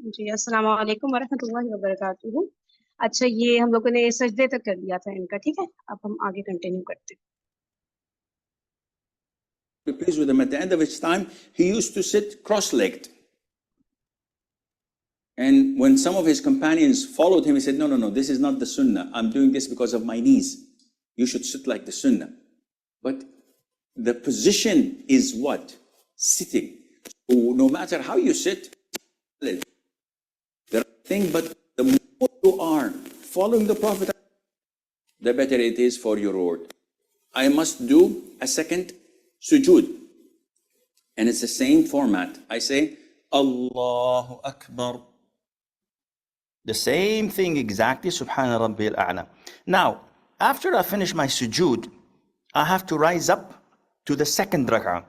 जी, अस्सलाम वालेकुम वरहमतुल्लाहि वबरकातुहू। अच्छा, ये हम लोगों ने सजदे तक कर लिया था इनका, ठीक है? अब हम आगे कंटिन्यू करते हैं। Be pleased with him. At the end of each time, he used to sit cross-legged. And when some of his companions followed him, he said, no, no, no, this is not the sunnah. I'm doing this because of my knees. You should sit like the sunnah. But the position is what? Sitting. So no matter how you sit, the right thing, but the more you are following the Prophet, the better it is for your Lord. I must do a second sujood. And it's the same format. I say, Allahu Akbar. The same thing exactly, Subhana Rabbil A'la. Now, after I finish my sujood, I have to rise up to the second rak'ah.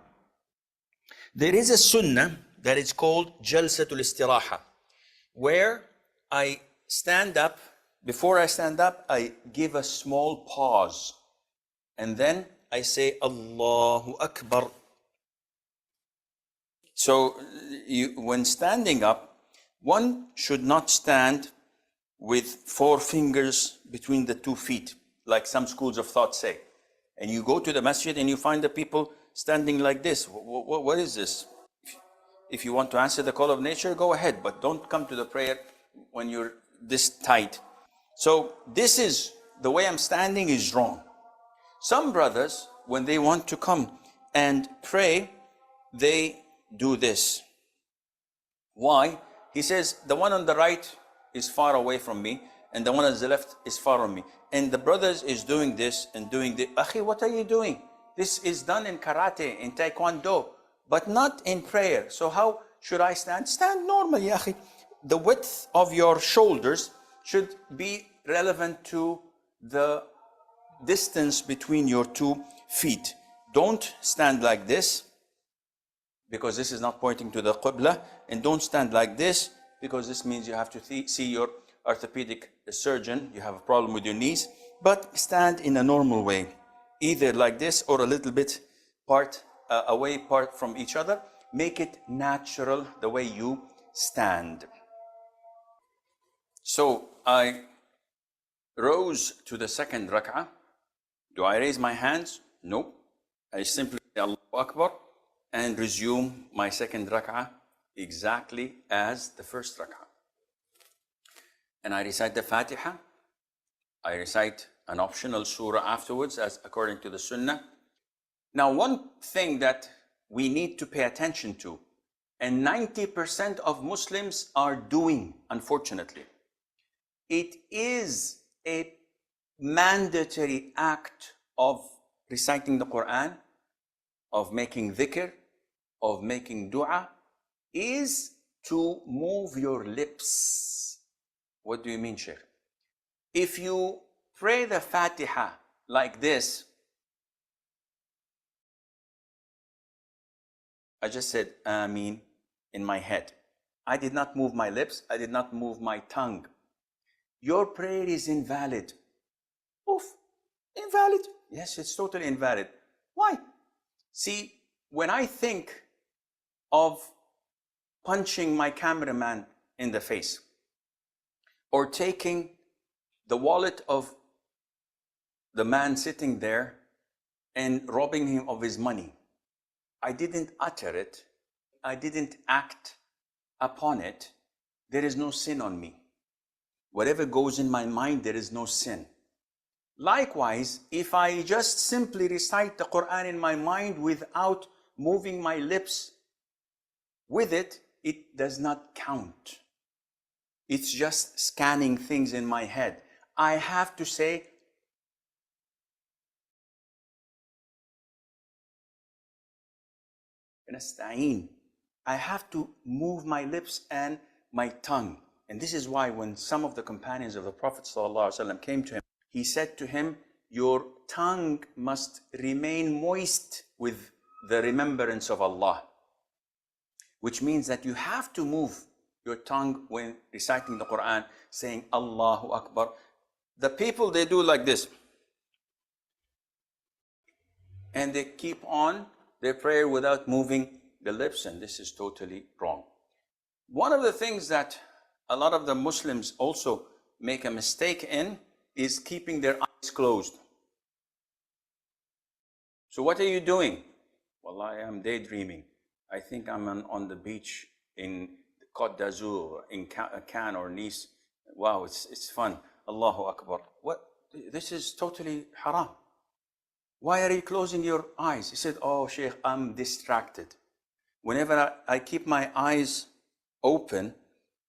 There is a sunnah that is called Jalsatul Istiraha, where I stand up. Before I stand up, I give a small pause. And then I say, Allahu Akbar. So when standing up, one should not stand with 4 fingers between the 2 feet, like some schools of thought say. And you go to the masjid and you find the people standing like this. What is this? If you want to answer the call of nature, go ahead, but don't come to the prayer when you're this tight. So this is, the way I'm standing is wrong. Some brothers, when they want to come and pray, they do this. Why? He says, the one on the right is far away from me, and the one on the left is far from me. And the brothers is doing this and doing this. Akhi, what are you doing? This is done in karate, in taekwondo, but not in prayer. So how should I stand? Stand normally, akhi. The width of your shoulders should be relevant to the distance between your 2 feet. Don't stand like this, because this is not pointing to the Qibla, and don't stand like this, because this means you have to see your orthopedic surgeon, you have a problem with your knees, but stand in a normal way, either like this or a little bit away from each other. Make it natural the way you stand. So I rose to the second rak'ah. Do I raise my hands? No. I simply say Allahu Akbar and resume my second rak'ah exactly as the first rak'ah. And I recite the Fatiha. I recite an optional surah afterwards, as according to the Sunnah. Now, one thing that we need to pay attention to, and 90% of Muslims are doing, unfortunately, it is a mandatory act of reciting the Quran, of making dhikr, of making dua, is to move your lips. What do you mean, Sheikh? If you pray the Fatiha like this, I just said Ameen in my head. I did not move my lips. I did not move my tongue. Your prayer is invalid. Oof, invalid? Yes, it's totally invalid. Why? See, when I think of punching my cameraman in the face, or taking the wallet of the man sitting there and robbing him of his money, I didn't utter it, I didn't act upon it, there is no sin on me. Whatever goes in my mind, there is no sin. Likewise, if I just simply recite the Quran in my mind without moving my lips with it, it does not count. It's just scanning things in my head. I have to say, I have to move my lips and my tongue. And this is why when some of the companions of the Prophet ﷺ came to him, he said to him, your tongue must remain moist with the remembrance of Allah. Which means that you have to move your tongue when reciting the Quran, saying Allahu Akbar. The people, they do like this. And they keep on their prayer without moving the lips, and this is totally wrong. One of the things that a lot of the Muslims also make a mistake in is keeping their eyes closed. So what are you doing? Well, I am daydreaming. I think I'm on the beach in Côte d'Azur, in Cannes or Nice. Wow, it's fun. Allahu Akbar. What? This is totally haram. Why are you closing your eyes? He said, oh, Sheikh, I'm distracted. Whenever I keep my eyes open,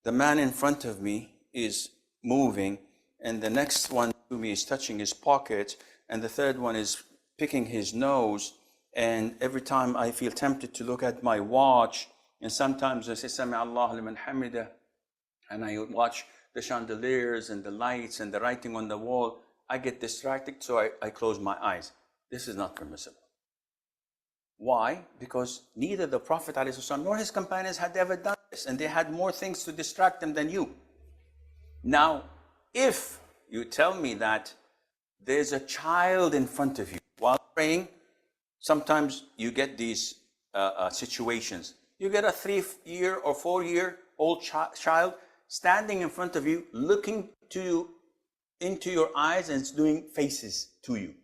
the man in front of me is moving, and the next one to me is touching his pocket, and the third one is picking his nose, and every time I feel tempted to look at my watch, and sometimes I say, Sami Allahu liman hamidah, and I watch the chandeliers and the lights and the writing on the wall, I get distracted, so I close my eyes. This is not permissible. Why? Because neither the Prophet ﷺ nor his companions had ever done this, and they had more things to distract them than you. Now, if you tell me that there's a child in front of you while praying, sometimes you get these situations. You get a 3-year or 4-year-old child standing in front of you, looking to you into your eyes, and it's doing faces to you.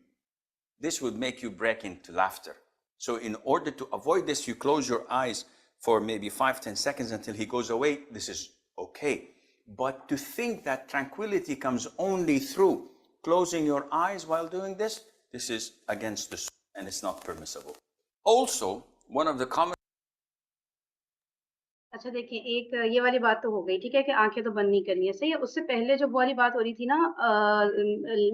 This would make you break into laughter. So in order to avoid this, you close your eyes for maybe 5-10 seconds until he goes away. This is okay. But to think that tranquility comes only through closing your eyes while doing this, this is against the sunnah and it's not permissible. Also, one of the common अच्छा देखिए, एक ये वाली बात तो हो गई, ठीक है, कि आँखें तो बंद नहीं करनी है, सही है। उससे पहले जो वो वाली बात हो रही थी ना,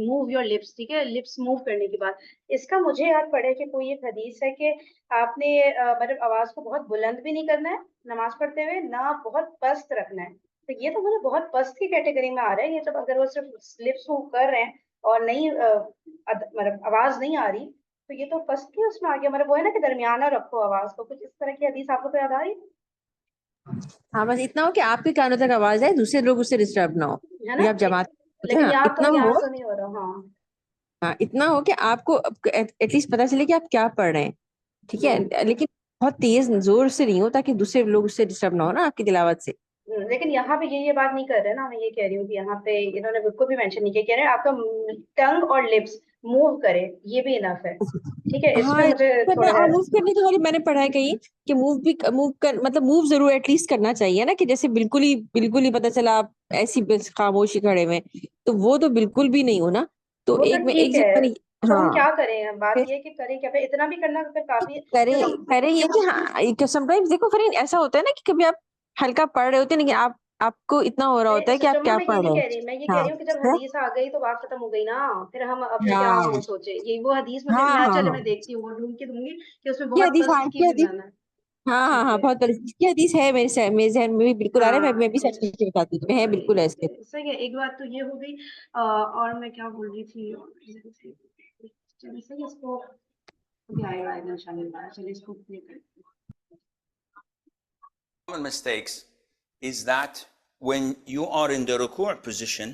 मूव योर लिप्स, ठीक है, लिप्स मूव करने की बात। इसका मुझे याद पड़ा है कि कोई एक हदीस है कि आपने मतलब आवाज़ को बहुत बुलंद भी नहीं करना है नमाज़ पढ़ते हुए, ना बहुत पस्त रखना है। तो ये तो मुझे बहुत पस्त की कैटेगरी में आ रहा है, ये जब अगर वो सिर्फ़ लिप्स मूव कर रहे हैं और नहीं मतलब आवाज़ नहीं आ रही, तो ये तो पस्त की उसमें आ गया। मतलब वो है ना कि दरमियाना रखो आवाज़ को, कुछ इस तरह की हदीस आपको तो याद आ रही है? हाँ, बस इतना हो कि आपके कानों तक आवाज आए, दूसरे लोग उससे डिस्टर्ब ना हो, है ये ना? आप जमात होते हैं। लेकिन हाँ, इतना यहाँ हो। तो नहीं हो रहा, हाँ। हाँ, इतना हो कि आपको एटलीस्ट पता चले कि आप क्या पढ़ रहे हैं, ठीक हुँ, है, लेकिन बहुत तेज जोर से नहीं हो, ताकि दूसरे लोग उससे डिस्टर्ब ना हो ना आपकी तिलावत से। लेकिन यहाँ पे ये बात नहीं कर रहे ना, मैं ये कह रही हूँ कि यहाँ पे इन्होंने बिल्कुल भी मेंशन नहीं किया, कह रहे हैं आपका टंग और लिप्स मूव करे, ये भी इनफ है। ठीक है, इसमें हाँ, मुझे करना थोड़ा है। और मूव करने की वाली मैंने पढ़ा है कहीं कि मूव कर मतलब मूव जरूर एटलीस्ट करना चाहिए ना, कि जैसे बिल्कुल ही पता चला आप ऐसी बस खामोशी खड़े हुए हैं, तो वो तो बिल्कुल भी नहीं हो ना। तो वो तो एक ठीक जगह है, मैंने तो हम हाँ क्या करें? बात ये है कि करें क्या? फिर इतना भी करना फिर काफ़ी है, करें क्योंकि करें ये कि हाँ, समटाइम्स देखो फिर ऐसा होता है ना कि कभी आप हल्का पढ़ रहे होते हैं, लेकिन आपको इतना हो रहा होता है कि आप सुषमा क्या मैं ये पढ़ नहीं रहे कह हैं। रही, मैं ये कह हाँ रही हूँ कि जब है? हदीस आ गई तो बात खत्म हो गई ना, फिर हम अपने क्या हाँ वो सोचे, ये वो हदीस मुझे हाँ मैं हाँ चले हाँ मैं देखती हूँ, वो ढूँढ के दूँगी कि उसमें ये बहुत हदीस, हाँ पस्त की ये भी हदीस, मना है। हाँ हाँ ठीक हाँ है। बहुत बड़ी ये हदीस है, मेरे जहन में भी बिल्कुल आ रहा है, मैं हाँ, भी सर्च करके बताती हूँ, है बिल्कुल है इसके। सही है, एक बात तो ये हो गई। और मैं क्या बोल रही थी, चलिए सही है, इसको अभी आएगा इंशाल्लाह, चलिए इसको क्लियर करते हैं। common mistakes is that when you are in the ruku' position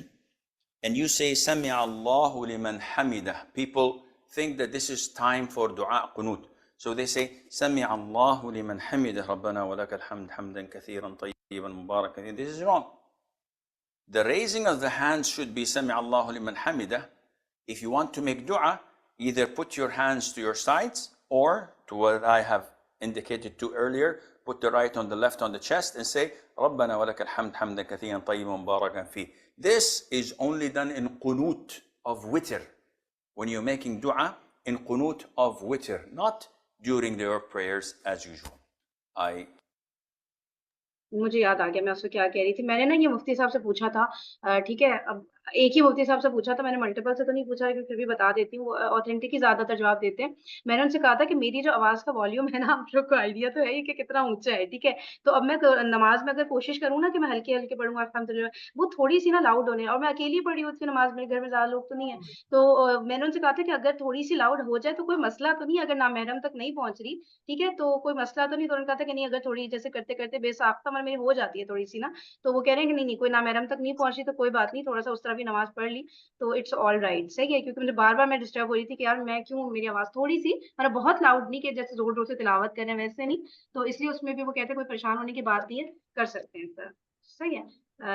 and you say Sami Allahu liman hamidah, people think that this is time for dua qunut. So they say Sami Allahu liman hamidah Rabbana wa lakal hamd hamdan kathiran tayyiban mubarakan. This is wrong. The raising of the hands should be Sami Allahu liman hamidah. If you want to make dua, either put your hands to your sides or to what I have indicated to earlier, put the right on the left on the chest and say ربنا ولك الحمد حمدا كثيرا طيبا مباركا فيه. This is only done in qunut of witr. When you're making dua in qunut of witr, not during your prayers as usual. मुझे याद आ गया मैं उसको क्या कह रही थी। मैंने ना ये मुफ्ती साहब से पूछा था, ठीक है, अब एक ही मुफ्ती साहब से पूछा था मैंने, मल्टीपल से तो नहीं पूछा, लेकिन फिर भी बता देती हूँ, वो ऑथेंटिक ही ज़्यादातर जवाब देते हैं। मैंने उनसे कहा था कि मेरी जो आवाज़ का वॉल्यूम है ना, आप लोग को आइडिया तो है ही कि कितना ऊँचा है, ठीक है? तो अब मैं नमाज़ में अगर कोशिश करूँ ना कि मैं हल्के-हल्के पढ़ूँ अल्हम्दुलिल्लाह, वो थोड़ी-सी ना लाउड होने, और मैं अकेली पढ़ी होती हूँ नमाज़, मेरे घर में ज़्यादा लोग तो नहीं है। तो मैंने उनसे कहा था कि अगर थोड़ी-सी लाउड हो जाए तो कोई मसला तो नहीं है, अगर नामहरम तक नहीं पहुँच रही, ठीक है? तो कोई मसला तो नहीं। तो उन्होंने कहा था कि नहीं, अगर थोड़ी जैसे करते-करते बेसाख्ता मन मेरी हो जाती है थोड़ी-सी ना, तो वो कह रहे हैं कि नहीं, नहीं कोई नामहरम तक नहीं पहुँची तो कोई बात नहीं, थोड़ा-सा उस तरह तरह भी नमाज पढ़ ली तो इट्स ऑल राइट, सही है। क्योंकि मुझे बार-बार मैं डिस्टर्ब हो रही थी कि यार मैं क्यों, मेरी आवाज़ थोड़ी-सी, मतलब बहुत लाउड नहीं कि जैसे ज़ोर-ज़ोर से तिलावत कर रहे हैं वैसे नहीं, तो इसलिए उसमें भी वो कहते हैं कोई परेशान होने की बात नहीं है, कर सकते हैं सर, सही है।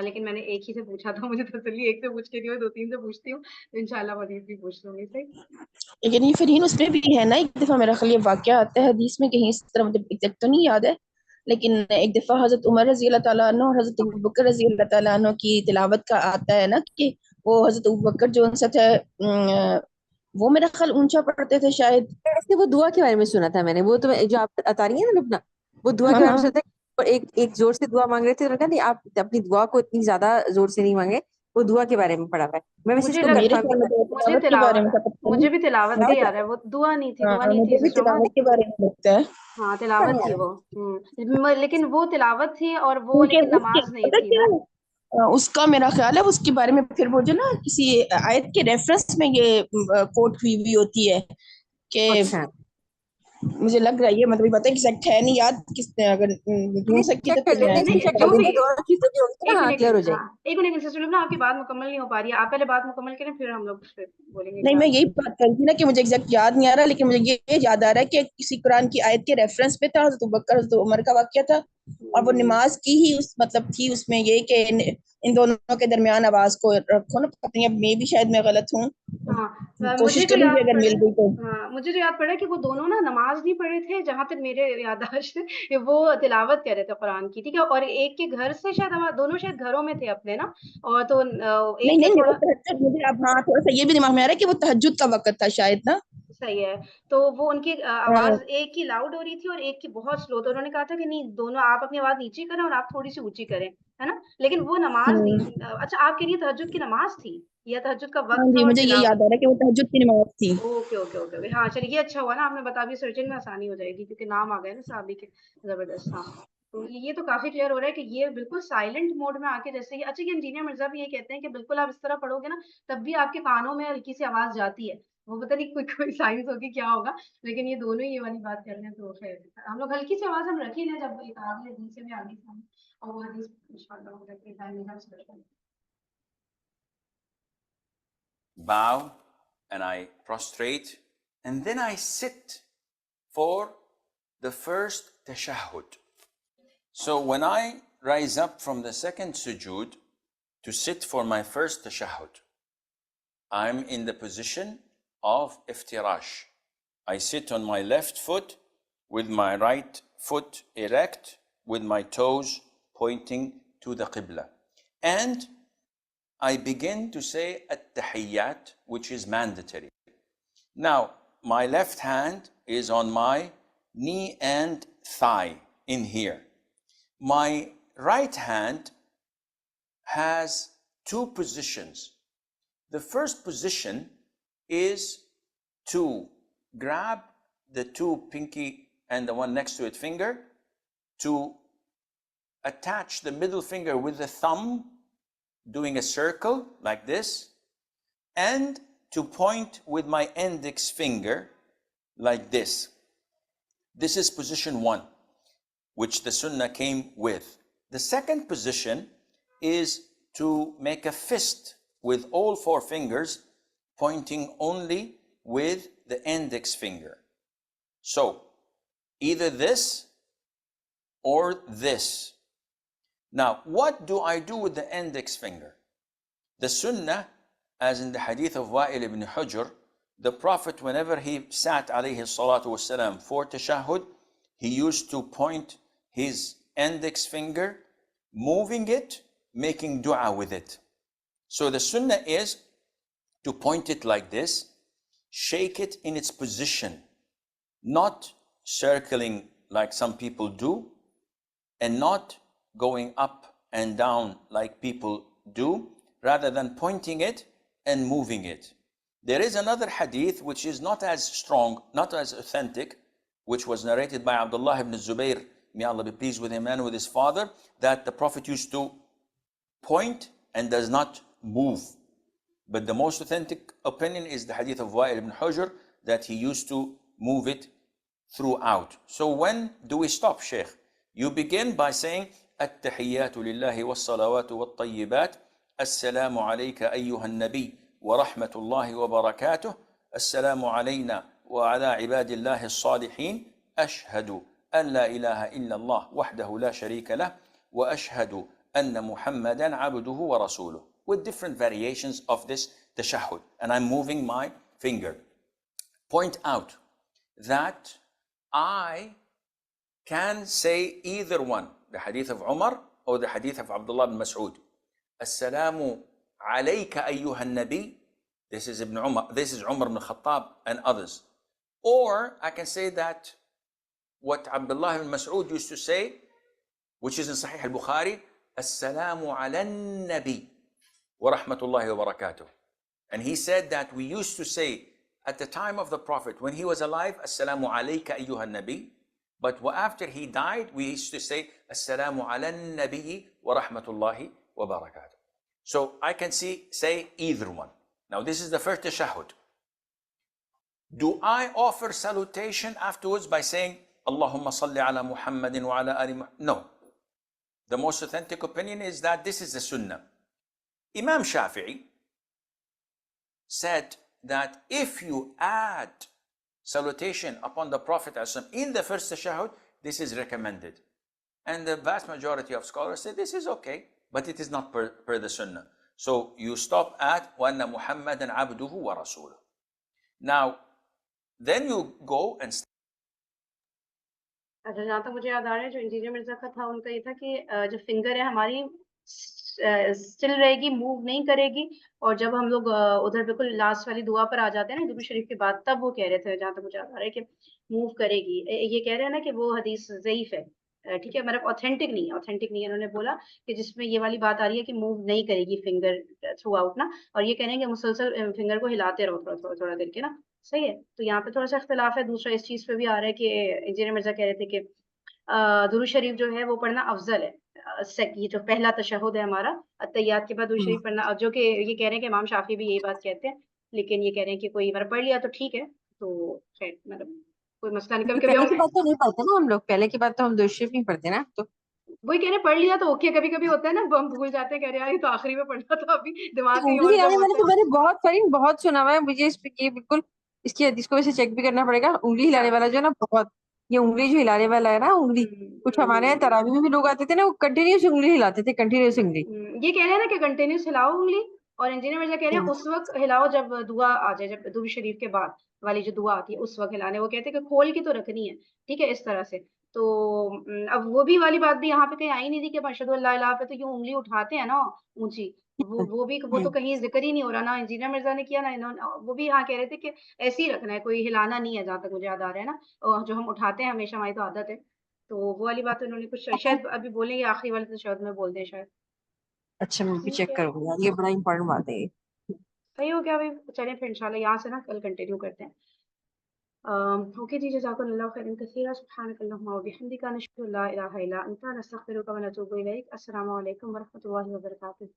लेकिन मैंने एक ही से पूछा था, मुझे तसल्ली एक से पूछ के नहीं हुई, 2-3 से पूछती हूँ, तो इंशाल्लाह मज़ीद भी पूछ लूँगी, सही। लेकिन ये फिर उसमें भी है ना, एक दफा मेरा ख्याल ये वाकया आता है हदीस में कहीं इस तरह, मतलब एग्जैक्ट तो नहीं याद है, लेकिन एक दफा हजरत उमर रजी अल्लाह ताला अन्हु और हजरत अबू बकर रजी अल्लाह ताला अन्हु की तिलावत का आता है ना कि वो हजरत अबू बकर जो उनसे थे, वो मेरा ख्याल ऊंचा पढ़ते थे शायद। ऐसे वो दुआ के बारे में सुना था मैंने, वो तो जो आप बता रही है ना लुबना, वो दुआ के हाँ बारे में हाँ, सुना था। और एक एक जोर से दुआ मांग रहे थे, तो मैंने कहा नहीं आप अपनी दुआ को इतनी ज्यादा जोर से नहीं मांगे, वो दुआ के बारे में पढ़ा हुआ है। मैं वैसे मुझे इसको तो लग मेरे कंफर्म ख्याल में तो मुझे तिलावत के बारे में तिलावत था, पता नहीं। मुझे भी तिलावत का मुझे ही याद है, वो दुआ नहीं थी मुझे भी सिस्टर उमा। तिलावत के बारे में लगता है, हाँ, तिलावत थी वो। लेकिन वो तिलावत थी और वो क्योंकि लेकिन उसके नमाज नहीं पता थी ना। क्या, उसका मेरा ख्याल है उसके बारे में फिर वो जो ना किसी आयत के रेफरेंस में ये कोट हुई हुई होती है कि, अच्छा, मुझे लग रहा है ये, मतलब पता एग्जैक्ट है नहीं याद, किसने अगर ढूंढ सकी चेक तो कर फिर मैं लेते हैं, इसको नहीं, चेक कर जो बता लेते भी, हैं, दोनों चीजें भी होंगी एक ना, हाँ मिनट, क्लियर हो हाँ, जाएगी। एक मिनट सिस्टर ना, आपकी बात मुकम्मल नहीं हो पा रही है। आप पहले बात मुकम्मल करें, फिर हम लोग फिर बोलेंगे नहीं, क्या। मैं यही बात कर रही थी ना कि मुझे एग्जैक्ट याद नहीं आ रहा, लेकिन मुझे ये याद आ रहा है कि किसी कुरान की आयत के रेफरेंस पे था, हज़रत अबू बकर हज़रत उमर का वाकया था, और वो हम्म, नमाज की ही उस मतलब थी उसमें ये कि इन दोनों के दरमियान आवाज को रखो ना, पता नहीं अब मैं भी शायद मैं गलत हूँ, हाँ, कोशिश मुझे जो करूंगी याद अगर पड़ा मिल है, गई तो। हाँ, मुझे जो याद पड़ा है कि वो दोनों ना नमाज नहीं पढ़े थे, जहां तक मेरे याददाश्त है, वो तिलावत कर रहे थे कुरान की, ठीक है। और एक के घर से शायद, हम दोनों शायद घरों में थे अपने ना, और तो नहीं एक के नहीं, थोड़ा, मुझे अब हाँ थोड़ा सा ये भी दिमाग में आ रहा है कि वो तहज्जुद का वक्त था शायद ना। सही है। तो वो उनकी हाँ, आवाज़ एक की लाउड हो रही थी और एक की बहुत स्लो, तो उन्होंने कहा था कि नहीं, दोनों आप अपनी आवाज़ नीचे करें और आप थोड़ी-सी ऊँची करें, है ना? लेकिन वो नमाज़ नहीं थी। अच्छा, आप कह रही हैं तहज्जुद की नमाज़ थी या तहज्जुद का हाँ वक़्त था जी, और मुझे ये याद तिलावत? आ रहा है कि वो तहज्जुद की नमाज थी। Okay, okay, okay, okay. हाँ, चलिए ये अच्छा हुआ ना आपने बता दिया, सर्चिंग में आसानी हो जाएगी क्योंकि नाम आ गए ना साहबी के, ज़बरदस्त। हाँ, तो ये तो काफ़ी क्लियर हो रहा है कि ये बिल्कुल साइलेंट मोड में आके, जैसे ये, अच्छा, ये इंजीनियर मिर्ज़ा भी ये कहते हैं कि बिल्कुल आप इस तरह पढ़ोगे ना, तब भी आपके कानों में हल्की-सी आवाज़ जाती है। वो पता नहीं कोई कोई साइंस होगी, क्या होगा, लेकिन ये दोनों ही ये वाली बात कर रहे हैं, तो ख़ैर हम लोग हल्की-सी आवाज़ हम रख ही लें जब एक आगे हदीस से भी आगे हम, और वो हदीस इंशाअल्लाह हो जाती है टाइम मिला तो। Bow and I prostrate, and then I sit for the first tashahhud. So when I rise up from the second sujood to sit for my first tashahhud, I'm in the position of iftirash. I sit on my left foot with my right foot erect, with my toes pointing to the Qibla. And I begin to say at-tahiyyat, which is mandatory. Now, my left hand is on my knee and thigh in here. My right hand has two positions. The first position is to grab the two pinky and the one next to it finger, to attach the middle finger with the thumb, doing a circle like this, and to point with my index finger like this. This is position one, which the Sunnah came with. The second position is to make a fist with all four fingers, pointing only with the index finger. So, either this or this. Now, what do I do with the index finger? The Sunnah, as in the hadith of Wa'il ibn Hujr, the Prophet, whenever he sat alayhi salatu wasalam for tashahhud, he used to point his index finger, moving it, making dua with it. So the Sunnah is to point it like this, shake it in its position, not circling like some people do, and not going up and down like people do, rather than pointing it and moving it. There is another hadith which is not as strong, not as authentic, which was narrated by Abdullah ibn Zubayr, may Allah be pleased with him and with his father, that the Prophet used to point and does not move. But the most authentic opinion is the hadith of Wa'il ibn Hujr, that he used to move it throughout. So when do we stop, Sheikh? You begin by saying, التحيات لله والصلوات والطيبات السلام عليك أيها النبي ورحمة الله وبركاته السلام علينا وعلى عباد الله الصالحين أشهد أن لا إله إلا الله وحده لا شريك له وأشهد أن محمدا عبده ورسوله, with different variations of this tashahhud. And I'm moving my finger. Point out that I can say either one, the hadith of Umar or the hadith of Abdullah bin Mas'ud. Assalamu alayka ayyuha nabi. This is Ibn Umar, this is Umar ibn Khattab and others. Or I can say that what Abdullah ibn Mas'ud used to say, which is in Sahih al-Bukhari, Assalamu ala nabi wa rahmatullahi wa barakatuh. And he said that we used to say at the time of the Prophet, when he was alive, Assalamu alayka ayyuha nabi. But after he died, we used to say, Assalamu ala nabi wa rahmatullahi wa barakatuh. So I can say either one. Now this is the first tashahhud. Do I offer salutation afterwards by saying, Allahumma salli ala Muhammadin wa ala ali Muhammad? No. The most authentic opinion is that this is the sunnah. Imam Shafi'i said that if you add salutation upon the Prophet in the first tashahhud, this is recommended. And the vast majority of scholars say this is okay, but it is not per the sunnah. So you stop at وَأَنَّ مُحَمَّدًا عَبْدُهُ وَرَسُولُهُ. Now, then you go and अच्छा, जहाँ तक मुझे याद आ रहा है जो engineer Mirza का था उनका ये था कि जो फिंगर है हमारी स्टिल रहेगी, मूव नहीं करेगी, और जब हम लोग उधर बिल्कुल लास्ट वाली दुआ पर आ जाते हैं ना दुरूद शरीफ के बाद, तब वो कह रहे थे, जहाँ तक मुझे याद आ रहा है, कि मूव करेगी। ये कह रहे हैं ना कि वो हदीस ज़ईफ है, ठीक है, मतलब ऑथेंटिक नहीं है, ऑथेंटिक नहीं है। उन्होंने बोला कि जिसमें ये वाली बात आ रही है कि मूव नहीं करेगी फिंगर थ्रू आउट ना, और ये कह रहे हैं कि मुसलसल फिंगर को हिलाते रहो थोड़ा करके ना, सही है। तो यहाँ पे थोड़ा सा इख्तिलाफ है। दूसरा इस चीज़ पे भी आ रहा है कि इंजीनियर मिर्जा कह रहे थे कि दुरूद शरीफ जो है वो पढ़ना अफजल है। ये जो पहला तशहुद है हमारा, अत्तहियात के बाद दुरूद शरीफ पढ़ना, जो कि ये कह रहे हैं कि इमाम शाफी भी यही बात कहते हैं, लेकिन ये कह रहे हैं कि कोई मतलब पढ़ लिया तो ठीक है, तो खैर मतलब कोई मसला नहीं। कभी-कभी पहले हम की बात तो नहीं पढ़ते ना हम लोग, पहले की बात तो हम दुरूद नहीं पढ़ते ना, तो वही कह रहे हैं पढ़ लिया तो ओके, कभी-कभी होता है ना हम भूल जाते हैं, कह रहे हैं यार ये तो आखिरी में पढ़ना था, अभी दिमाग कहीं उंगली और हिलाने जब वाला होता तो है। मैंने बहुत फरीन बहुत सुना हुआ है मुझे, इस पे ये बिल्कुल इसकी हदीस को वैसे चेक भी करना पड़ेगा। उंगली क्या? हिलाने वाला जो है ना बहुत, ये उंगली जो हिलाने वाला है ना, उंगली कुछ हमारे यहाँ तरावी में भी लोग आते थे ना, वो कंटिन्यूस उंगली हिलाते थे, कंटिन्यूस उंगली। ये कह रहे हैं ना कि कंटिन्यूस हिलाओ उंगली, और इंजीनियर मिर्जा कह रहे हैं हम्म। उस वक्त हिलाओ जब दुआ आ जाए, जब दुरूद शरीफ के बाद वाली जो दुआ आती है उस वक्त हिलाने। वो कहते हैं कि खोल के तो रखनी है, ठीक है, इस तरह से। तो अब वो भी वाली बात भी यहाँ पे कहीं आई नहीं थी कि अशहदु अल्ला इलाहा पे तो यूं उंगली उठाते हैं ना ऊंची, वो तो कहीं जिक्र ही नहीं हो रहा ना, इंजीनियर मिर्जा ने किया ना इन्होंने, वो भी यहाँ कह रहे थे कि ऐसे ही रखना है, कोई हिलाना नहीं है, जहाँ तक मुझे याद आ रहा है ना, और जो हम उठाते हैं हमेशा, हमारी तो आदत है। तो वो वाली बात उन्होंने कुछ शायद अभी बोलेंगे, आखिरी वाले तशहहुद में बोल दें शायद। अच्छा, मैं भी ठीक चेक है, करूंगी यार, ये बड़ा इंपॉर्टेंट बात है ये। सही हो गया भाई। चलें फिर इंशाल्लाह यहाँ से ना कल कंटिन्यू करते हैं। ओके जी, जज़ाकल्लाहु खैरन कसीरा, सुब्हानकल्लाहुम्मा व बिहम्दिका, नशहदु ला इलाहा इल्ला अंता, नस्तगफिरुका व नतूबु इलैक। अस्सलामु अलैकुम व रहमतुल्लाहि व बरकातुहू।